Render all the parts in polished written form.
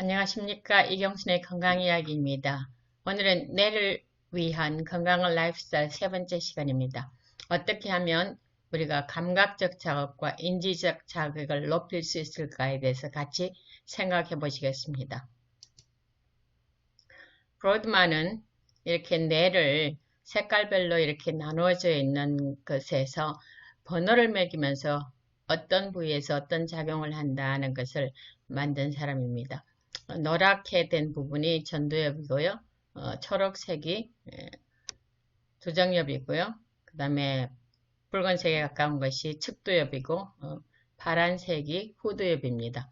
안녕하십니까. 이경순의 건강이야기입니다. 오늘은 뇌를 위한 건강한 라이프스타일 세 번째 시간입니다. 어떻게 하면 우리가 감각적 자극과 인지적 자극을 높일 수 있을까에 대해서 같이 생각해 보시겠습니다. 브로드만은 이렇게 뇌를 색깔별로 이렇게 나누어져 있는 것에서 번호를 매기면서 어떤 부위에서 어떤 작용을 한다는 것을 만든 사람입니다. 노랗게 된 부분이 전두엽이고요. 초록색이 두정엽이고요. 그 다음에 붉은색에 가까운 것이 측두엽이고 파란색이 후두엽입니다.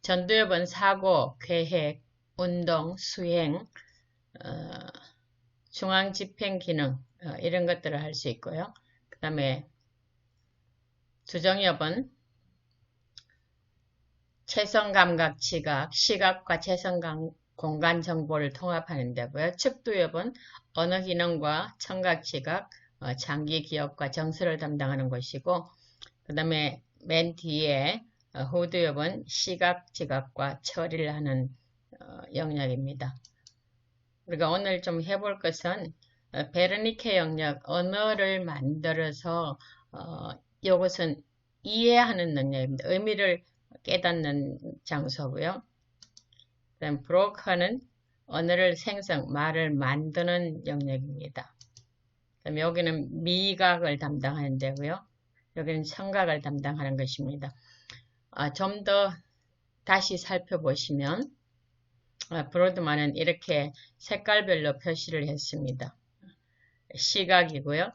전두엽은 사고, 계획, 운동, 수행, 중앙집행 기능 이런 것들을 할 수 있고요. 그 다음에 두정엽은 채성감각 지각, 시각과 채성감 공간 정보를 통합하는 데고요. 측두엽은 언어 기능과 청각 지각, 장기 기억과 정서를 담당하는 것이고, 그 다음에 맨 뒤에 후두엽은 시각 지각과 처리를 하는 영역입니다. 우리가 오늘 좀 해볼 것은 베르니케 영역, 언어를 만들어서 이것은 이해하는 능력입니다. 의미를 깨닫는 장소고요. 그다음 브로커는 언어를 생성, 말을 만드는 영역입니다. 그다음 여기는 미각을 담당하는 데고요. 여기는 청각을 담당하는 것입니다. 좀 더 다시 살펴보시면 브로드만은 이렇게 색깔별로 표시를 했습니다. 시각이고요.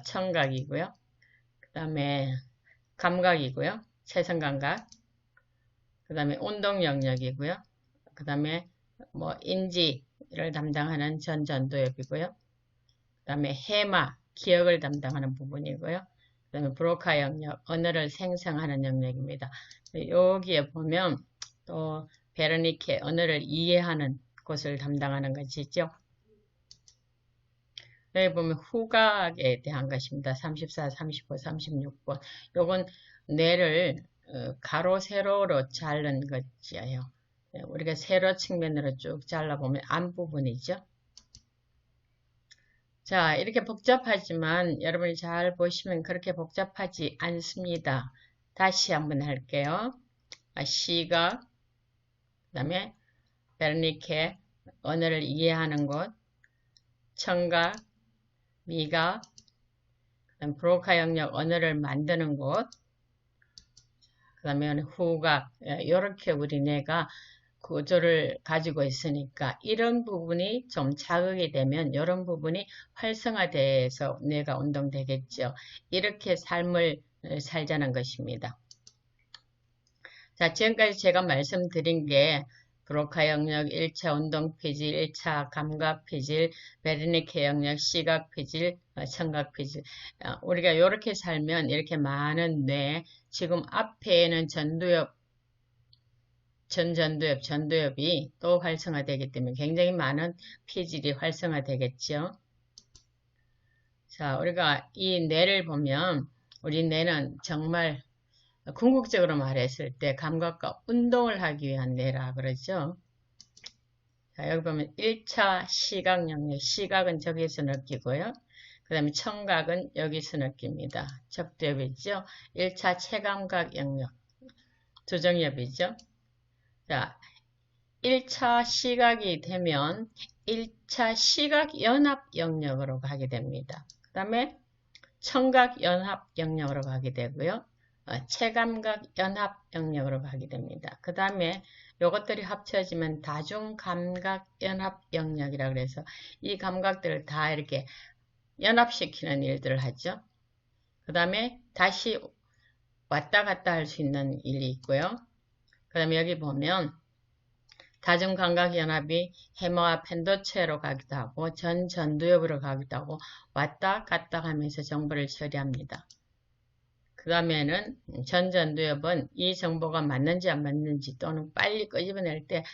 청각이고요. 그 다음에 감각이고요. 채성감각. 그 다음에 운동 영역이고요. 그 다음에 인지를 담당하는 전두엽이고요. 그 다음에 해마, 기억을 담당하는 부분이고요. 그 다음에 브로카 영역, 언어를 생성하는 영역입니다. 여기에 보면 또 베르니케, 언어를 이해하는 곳을 담당하는 것이죠. 여기 보면 후각에 대한 것입니다. 34, 35, 36번. 요건 뇌를 가로, 세로로 자른 것이에요. 우리가 세로 측면으로 쭉 잘라보면 앞부분이죠. 자, 이렇게 복잡하지만 여러분이 잘 보시면 그렇게 복잡하지 않습니다. 다시 한번 할게요. 시각, 그 다음에 베르니케, 언어를 이해하는 곳, 청각, 미각, 그다음 브로카 영역, 언어를 만드는 곳, 그 다음에 후각, 이렇게 우리 뇌가 구조를 가지고 있으니까 이런 부분이 좀 자극이 되면 이런 부분이 활성화돼서 뇌가 운동되겠죠. 이렇게 삶을 살자는 것입니다. 자, 지금까지 제가 말씀드린 게 브로카 영역 1차 운동 피질, 1차 감각 피질, 베르니케 영역 시각 피질, 청각 피질. 우리가 이렇게 살면 이렇게 많은 뇌, 지금 앞에는 전두엽이 또 활성화되기 때문에 굉장히 많은 피질이 활성화되겠죠. 자, 우리가 이 뇌를 보면 우리 뇌는 정말 궁극적으로 말했을 때 감각과 운동을 하기 위한 뇌라 그러죠. 자, 여기 보면 1차 시각 영역, 시각은 저기서 느끼고요. 그 다음에 청각은 여기서 느낍니다. 적두엽이죠. 1차 체감각 영역, 두정엽이죠. 자, 1차 시각이 되면 1차 시각 연합 영역으로 가게 됩니다. 그 다음에 청각 연합 영역으로 가게 되고요. 체감각 연합 영역으로 가게 됩니다. 그 다음에 이것들이 합쳐지면 다중감각 연합 영역이라 그래서 이 감각들을 다 이렇게 연합시키는 일들을 하죠. 그 다음에 다시 왔다 갔다 할 수 있는 일이 있고요. 그 다음에 여기 보면 다중감각연합이 해머와 펜도체로 가기도 하고 전두엽으로 가기도 하고 왔다 갔다 하면서 정보를 처리합니다. 그 다음에는 전두엽은 이 정보가 맞는지 안 맞는지 또는 빨리 끄집어낼 때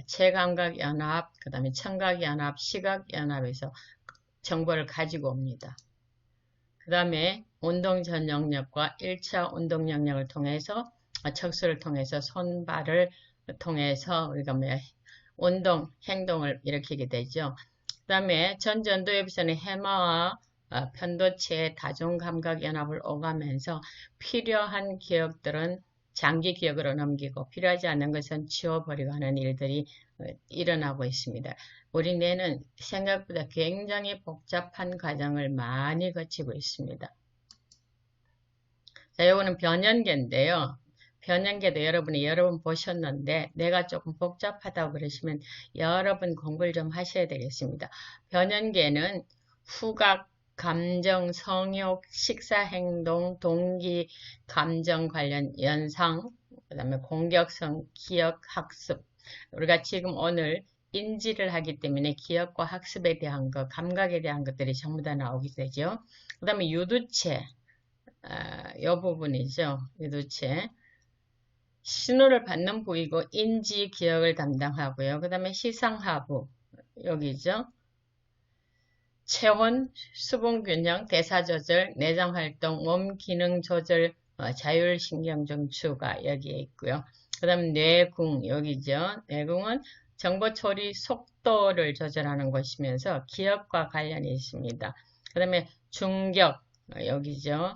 체감각연합, 그 다음에 청각연합, 시각연합에서 정보를 가지고 옵니다. 그 다음에 운동 전 영역과 1차 운동 영역을 통해서 척수를 통해서 손발을 통해서 우리가 운동, 행동을 일으키게 되죠. 그 다음에 전전도엽에서는 해마와 편도체의 다중감각연합을 오가면서 필요한 기억들은 장기 기억으로 넘기고 필요하지 않은 것은 지워버리고 하는 일들이 일어나고 있습니다. 우리 뇌는 생각보다 굉장히 복잡한 과정을 많이 거치고 있습니다. 자, 요거는 변연계인데요. 변연계도 여러분 보셨는데 내가 조금 복잡하다고 그러시면 여러분 공부를 좀 하셔야 되겠습니다. 변연계는 후각, 감정, 성욕, 식사, 행동, 동기, 감정 관련 연상, 그 다음에 공격성, 기억, 학습. 우리가 지금 오늘 인지를 하기 때문에 기억과 학습에 대한 것, 감각에 대한 것들이 전부 다 나오게 되죠. 그 다음에 유두체, 이 부분이죠. 유두체. 신호를 받는 부위고 인지, 기억을 담당하고요. 그 다음에 시상하부, 여기죠. 체온, 수분균형, 대사조절, 내장활동, 몸기능 조절, 자율신경중추가 여기에 있고요. 그 다음 뇌궁, 여기죠. 뇌궁은 정보 처리 속도를 조절하는 것이면서 기억과 관련이 있습니다. 그 다음에 중격, 여기죠.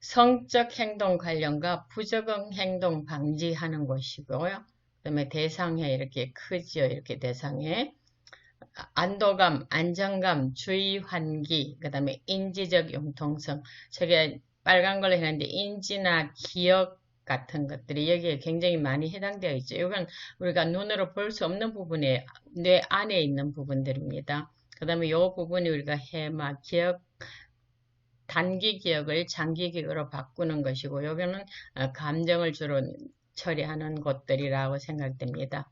성적 행동 관련과 부적응 행동 방지하는 것이고요. 그 다음에 대상회 이렇게 크지요. 이렇게 대상회. 안도감, 안정감, 주의 환기, 그 다음에 인지적 융통성. 저게 빨간 걸로 했는데 인지나 기억 같은 것들이 여기에 굉장히 많이 해당되어 있죠. 이건 우리가 눈으로 볼 수 없는 부분에 뇌 안에 있는 부분들입니다. 그 다음에 이 부분이 우리가 해마, 기억, 단기 기억을 장기 기억으로 바꾸는 것이고 여기는 감정을 주로 처리하는 것들이라고 생각됩니다.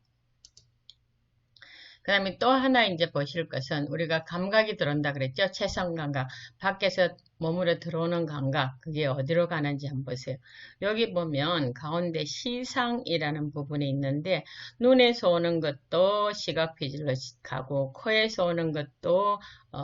그 다음에 또 하나 이제 보실 것은 우리가 감각이 들어온다 그랬죠. 체성 감각. 밖에서 몸으로 들어오는 감각. 그게 어디로 가는지 한번 보세요. 여기 보면 가운데 시상이라는 부분이 있는데 눈에서 오는 것도 시각 피질로 가고 코에서 오는 것도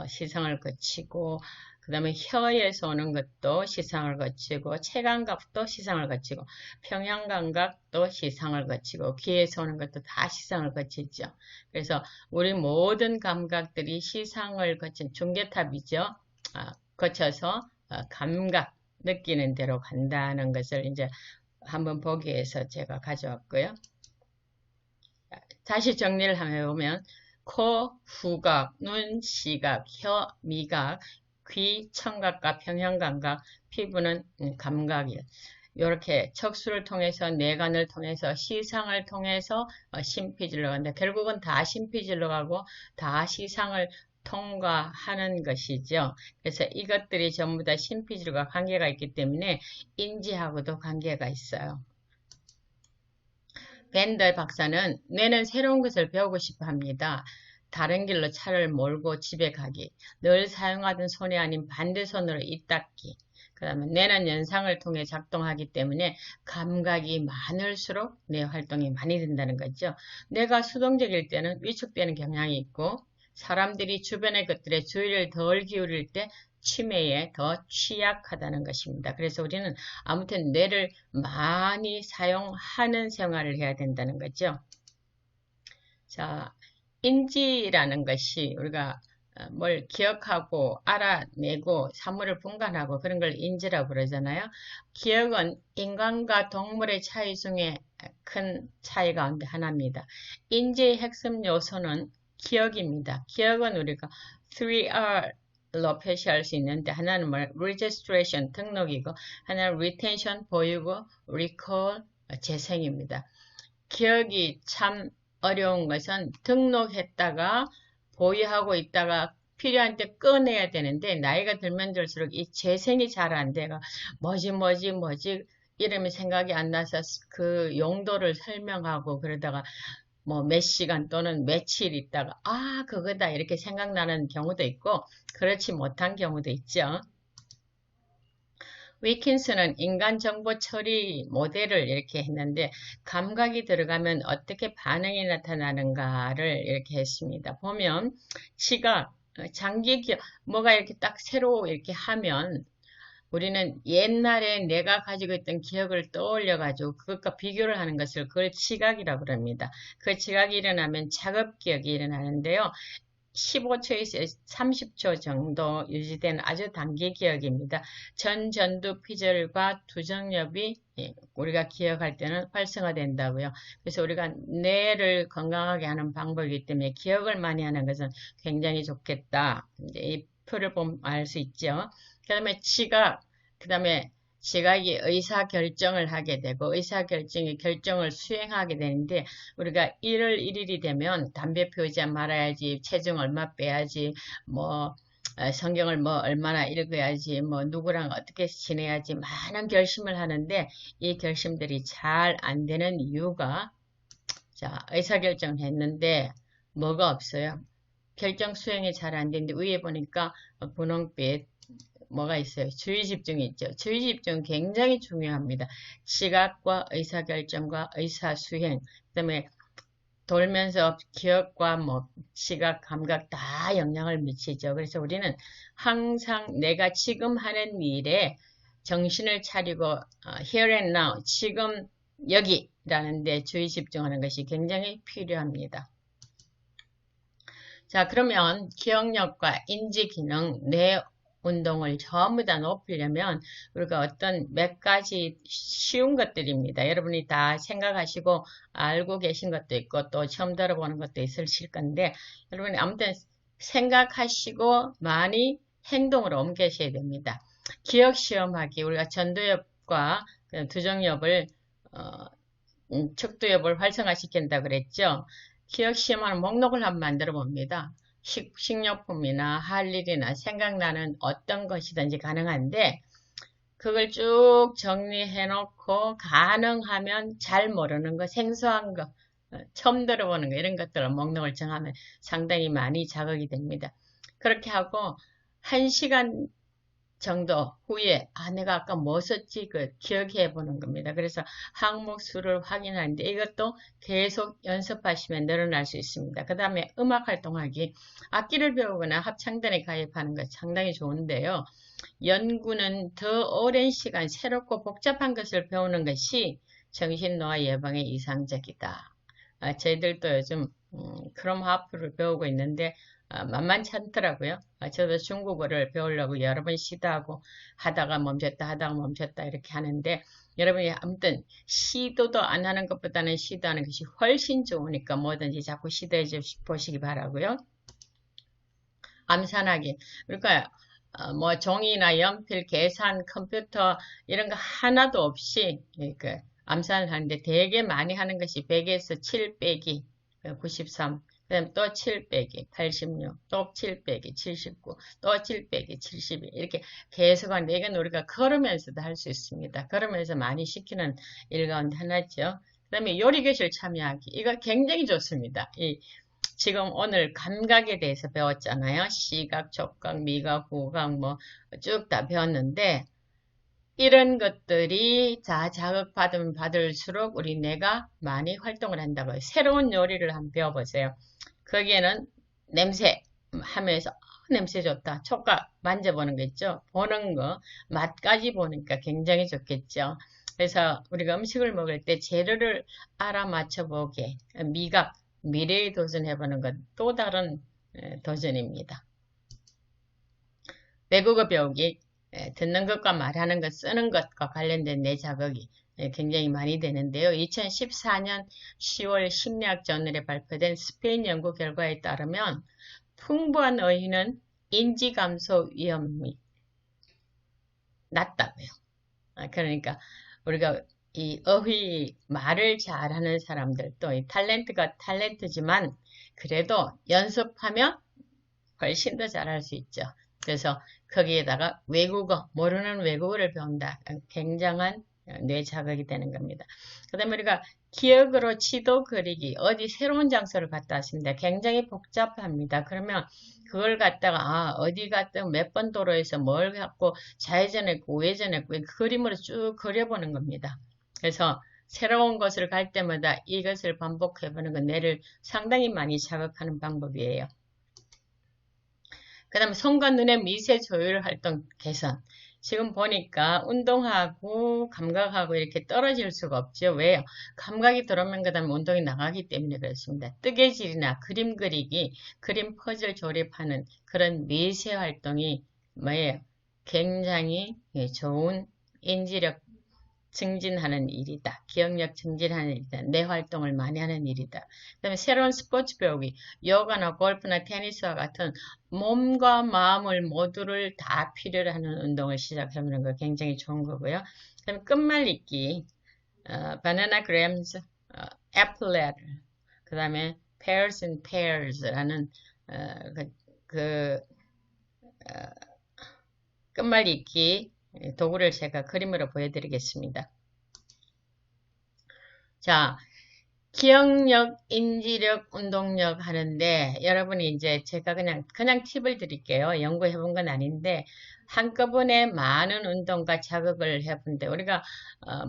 시상을 거치고 그 다음에 혀에서 오는 것도 시상을 거치고 체감각도 시상을 거치고 평형감각도 시상을 거치고 귀에서 오는 것도 다 시상을 거치죠. 그래서 우리 모든 감각들이 시상을 거친 중계탑이죠. 거쳐서 감각 느끼는 대로 간다는 것을 이제 한번 보기 위해서 제가 가져왔고요. 다시 정리를 한번 해보면 코, 후각, 눈, 시각, 혀, 미각, 귀, 청각과 평형감각, 피부는 감각이에요. 이렇게 척수를 통해서 뇌관을 통해서 시상을 통해서 심피질로 간다. 결국은 다 심피질로 가고 다 시상을 통과하는 것이죠. 그래서 이것들이 전부 다 심피질과 관계가 있기 때문에 인지하고도 관계가 있어요. 밴더 박사는 뇌는 새로운 것을 배우고 싶어 합니다. 다른 길로 차를 몰고 집에 가기, 늘 사용하던 손이 아닌 반대손으로 입 닦기, 그 다음에 뇌는 연상을 통해 작동하기 때문에 감각이 많을수록 뇌 활동이 많이 된다는 거죠. 뇌가 수동적일 때는 위축되는 경향이 있고 사람들이 주변의 것들에 주의를 덜 기울일 때 치매에 더 취약하다는 것입니다. 그래서 우리는 아무튼 뇌를 많이 사용하는 생활을 해야 된다는 거죠. 자, 인지라는 것이 우리가 뭘 기억하고 알아내고 사물을 분간하고 그런 걸 인지라고 그러잖아요. 기억은 인간과 동물의 차이 중에 큰 차이 가운데 하나입니다. 인지의 핵심 요소는 기억입니다. 기억은 우리가 3R로 표시할 수 있는데 하나는 registration, 등록이고 하나는 retention, 보유고 recall, 재생입니다. 기억이 참 어려운 것은 등록했다가 보유하고 있다가 필요한 때 꺼내야 되는데 나이가 들면 들수록 이 재생이 잘 안 돼가 뭐지 이러면 생각이 안 나서 그 용도를 설명하고 그러다가 뭐 몇 시간 또는 며칠 있다가 그거다 이렇게 생각나는 경우도 있고 그렇지 못한 경우도 있죠. 위킨스는 인간 정보 처리 모델을 이렇게 했는데 감각이 들어가면 어떻게 반응이 나타나는가를 이렇게 했습니다. 보면 시각, 장기 기억, 뭐가 이렇게 딱 새로 이렇게 하면 우리는 옛날에 내가 가지고 있던 기억을 떠올려가지고 그것과 비교를 하는 것을 그걸 치각이라고 합니다. 그 치각이 일어나면 작업기억이 일어나는데요. 15초에서 30초 정도 유지되는 아주 단기 기억입니다. 전두 피절과 두정엽이 우리가 기억할 때는 활성화된다고요. 그래서 우리가 뇌를 건강하게 하는 방법이기 때문에 기억을 많이 하는 것은 굉장히 좋겠다. 이제 이 표를 보면 알 수 있죠. 그 다음에 지각, 그 다음에 지각이 의사결정을 하게 되고 의사결정이 결정을 수행하게 되는데 우리가 1월 1일이 되면 담배 피우지 말아야지, 체중 얼마 빼야지, 뭐 성경을 뭐 얼마나 읽어야지, 뭐 누구랑 어떻게 지내야지 많은 결심을 하는데 이 결심들이 잘 안 되는 이유가 자 의사결정을 했는데 뭐가 없어요. 결정 수행이 잘 안 되는데 위에 보니까 분홍빛 뭐가 있어요? 주의집중이 있죠. 주의집중 굉장히 중요합니다. 시각과 의사결정과 의사수행, 그 다음에 돌면서 기억과 뭐 시각, 감각 다 영향을 미치죠. 그래서 우리는 항상 내가 지금 하는 일에 정신을 차리고 here and now, 지금 여기라는 데 주의 집중하는 것이 굉장히 필요합니다. 자, 그러면 기억력과 인지기능, 뇌 운동을 전부 다 높이려면 우리가 어떤 몇 가지 쉬운 것들입니다. 여러분이 다 생각하시고 알고 계신 것도 있고 또 처음 들어보는 것도 있으실 건데 여러분이 아무튼 생각하시고 많이 행동으로 옮기셔야 됩니다. 기억시험하기 우리가 전두엽과 두정엽을 척두엽을 활성화시킨다고 그랬죠. 기억시험하는 목록을 한번 만들어 봅니다. 식료품이나 할 일이나 생각나는 어떤 것이든지 가능한데 그걸 쭉 정리해 놓고 가능하면 잘 모르는 거, 생소한 거, 처음 들어보는 거 이런 것들을 목록을 정하면 상당히 많이 자극이 됩니다. 그렇게 하고 1시간 정도 후에 내가 아까 뭐 썼지 그 기억해 보는 겁니다. 그래서 항목 수를 확인하는데 이것도 계속 연습하시면 늘어날 수 있습니다. 그 다음에 음악 활동하기 악기를 배우거나 합창단에 가입하는 것 상당히 좋은데요. 연구는 더 오랜 시간 새롭고 복잡한 것을 배우는 것이 정신노화 예방에 이상적이다. 저희들도 요즘 크롬 하프를 배우고 있는데 만만치 않더라고요. 저도 중국어를 배우려고 여러 번 시도하고 하다가 멈췄다 이렇게 하는데 여러분이 아무튼 시도도 안 하는 것보다는 시도하는 것이 훨씬 좋으니까 뭐든지 자꾸 시도해 보시기 바라고요. 암산하기. 그러니까 뭐 종이나 연필, 계산, 컴퓨터 이런 거 하나도 없이 그 암산을 하는데 되게 많이 하는 것이 100에서 7 빼기 93 그 다음 또 7 빼기 86, 또 7 빼기 79, 또 7 빼기 72 이렇게 계속 하는데 이건 우리가 걸으면서도 할 수 있습니다. 걸으면서 많이 시키는 일 가운데 하나죠. 그 다음에 요리교실 참여하기 이거 굉장히 좋습니다. 지금 오늘 감각에 대해서 배웠잖아요. 시각, 촉각, 미각, 후각 뭐 쭉 다 배웠는데 이런 것들이 자극받으면 받을수록 우리 뇌가 많이 활동을 한다고요. 새로운 요리를 한번 배워보세요. 거기에는 냄새 하면서 냄새 좋다. 촉각 만져보는 거 있죠. 보는 거, 맛까지 보니까 굉장히 좋겠죠. 그래서 우리가 음식을 먹을 때 재료를 알아맞혀보게 미각, 미래에 도전해보는 것 또 다른 도전입니다. 외국어 배우기 듣는 것과 말하는 것, 쓰는 것과 관련된 뇌 자극이 굉장히 많이 되는데요. 2014년 10월 심리학저널에 발표된 스페인 연구 결과에 따르면 풍부한 어휘는 인지 감소 위험이 낮다고요. 그러니까 우리가 이 어휘 말을 잘하는 사람들도 이 탤런트가 탤런트지만 그래도 연습하면 훨씬 더 잘할 수 있죠. 그래서 거기에다가 외국어, 모르는 외국어를 배운다. 굉장한 뇌 자극이 되는 겁니다. 그 다음에 우리가 기억으로 지도 그리기, 어디 새로운 장소를 갔다 왔습니다. 굉장히 복잡합니다. 그러면 그걸 갖다가 어디 갔다 몇 번 도로에서 뭘 갖고 좌회전했고 우회전했고 그림으로 쭉 그려보는 겁니다. 그래서 새로운 곳을 갈 때마다 이것을 반복해보는 건 뇌를 상당히 많이 자극하는 방법이에요. 그 다음에 손과 눈의 미세 조율 활동 개선. 지금 보니까 운동하고 감각하고 이렇게 떨어질 수가 없죠. 왜요? 감각이 들어오면 그 다음에 운동이 나가기 때문에 그렇습니다. 뜨개질이나 그림 그리기, 그림 퍼즐 조립하는 그런 미세 활동이 뭐예요? 굉장히 좋은 인지력 증진하는 일이다. 기억력 증진하는 일이다. 뇌 활동을 많이 하는 일이다. 그 다음에 새로운 스포츠 배우기, 요가나 골프나 테니스와 같은 몸과 마음을 모두를 다 필요로 하는 운동을 시작하는 거 굉장히 좋은 거고요. 그 다음에 끝말잇기, 바나나 그램스, 애플렛, 그 다음에 pairs and pairs라는 끝말잇기 도구를 제가 그림으로 보여드리겠습니다. 자, 기억력, 인지력, 운동력 하는데 여러분이 이제 제가 그냥 팁을 드릴게요. 연구해 본 건 아닌데 한꺼번에 많은 운동과 자극을 해본데 우리가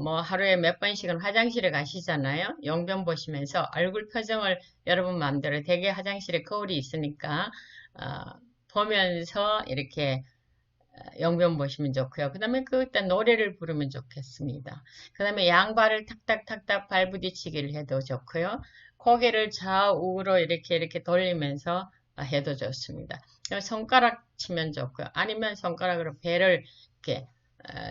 뭐 하루에 몇 번씩은 화장실에 가시잖아요. 용변 보시면서 얼굴 표정을 여러분 마음대로 되게 화장실에 거울이 있으니까 보면서 이렇게 용변 보시면 좋고요. 그 다음에 일단 노래를 부르면 좋겠습니다. 그 다음에 양발을 탁탁탁탁 발부딪히기를 해도 좋고요. 고개를 좌우로 이렇게 돌리면서 해도 좋습니다. 손가락 치면 좋고요. 아니면 손가락으로 배를 이렇게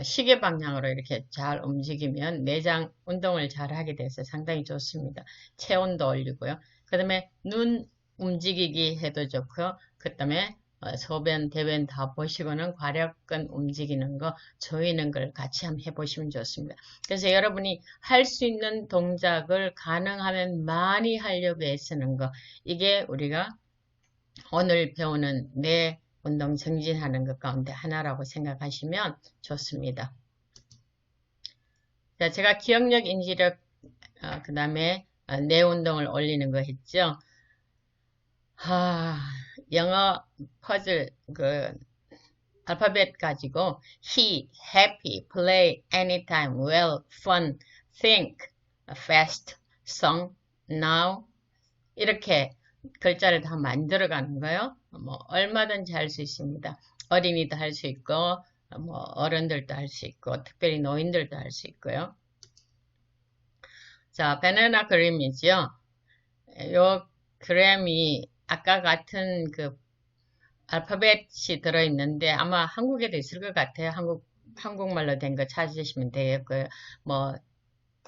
시계 방향으로 이렇게 잘 움직이면 내장 운동을 잘 하게 돼서 상당히 좋습니다. 체온도 올리고요. 그 다음에 눈 움직이기 해도 좋고요. 그 다음에 소변, 대변 다 보시고는 괄약근 움직이는 거, 조이는 걸 같이 한번 해보시면 좋습니다. 그래서 여러분이 할 수 있는 동작을 가능하면 많이 하려고 애쓰는 거, 이게 우리가 오늘 배우는 뇌 운동 증진하는 것 가운데 하나라고 생각하시면 좋습니다. 자, 제가 기억력, 인지력, 그 다음에 뇌 운동을 올리는 거 했죠. 영어 퍼즐 알파벳 가지고 he, happy, play, anytime, well, fun, think, fast, song, now 이렇게 글자를 다 만들어가는 거예요. 뭐 얼마든지 할 수 있습니다. 어린이도 할 수 있고 뭐 어른들도 할 수 있고 특별히 노인들도 할 수 있고요. 자, 바나나 그림이죠. 요 그림이 아까 같은 알파벳이 들어있는데 아마 한국에도 있을 것 같아요. 한국말로 된 거 찾으시면 되겠고요. 뭐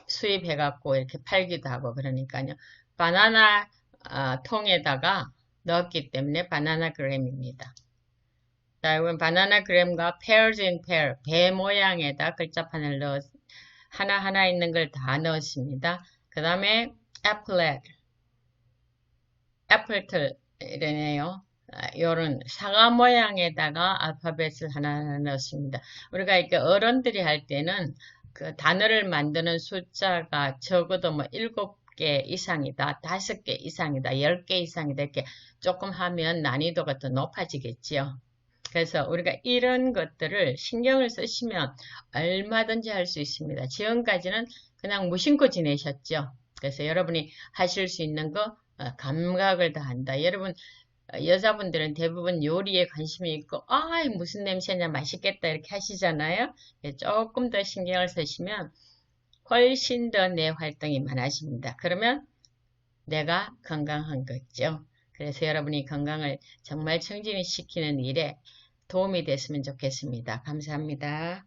수입해갖고 이렇게 팔기도 하고 그러니까요. 바나나 통에다가 넣었기 때문에 바나나 그램입니다. 자, 이건 바나나 그램과 pairs in pair, 배 모양에다 글자판을 하나하나 있는 걸 다 넣었습니다. 그 다음에 applet, 애플틀이네요. 요런 사과 모양에다가 알파벳을 하나 넣었습니다. 우리가 이렇게 어른들이 할 때는 그 단어를 만드는 숫자가 적어도 뭐 7개 이상이다, 5개 이상이다, 10개 이상이다 이렇게 조금 하면 난이도가 더 높아지겠죠. 그래서 우리가 이런 것들을 신경을 쓰시면 얼마든지 할 수 있습니다. 지금까지는 그냥 무심코 지내셨죠. 그래서 여러분이 하실 수 있는 거 감각을 다 한다. 여러분 여자분들은 대부분 요리에 관심이 있고 무슨 냄새냐 맛있겠다 이렇게 하시잖아요. 조금 더 신경을 쓰시면 훨씬 더 뇌 활동이 많아집니다. 그러면 내가 건강한 거죠. 그래서 여러분이 건강을 정말 증진시키는 일에 도움이 됐으면 좋겠습니다. 감사합니다.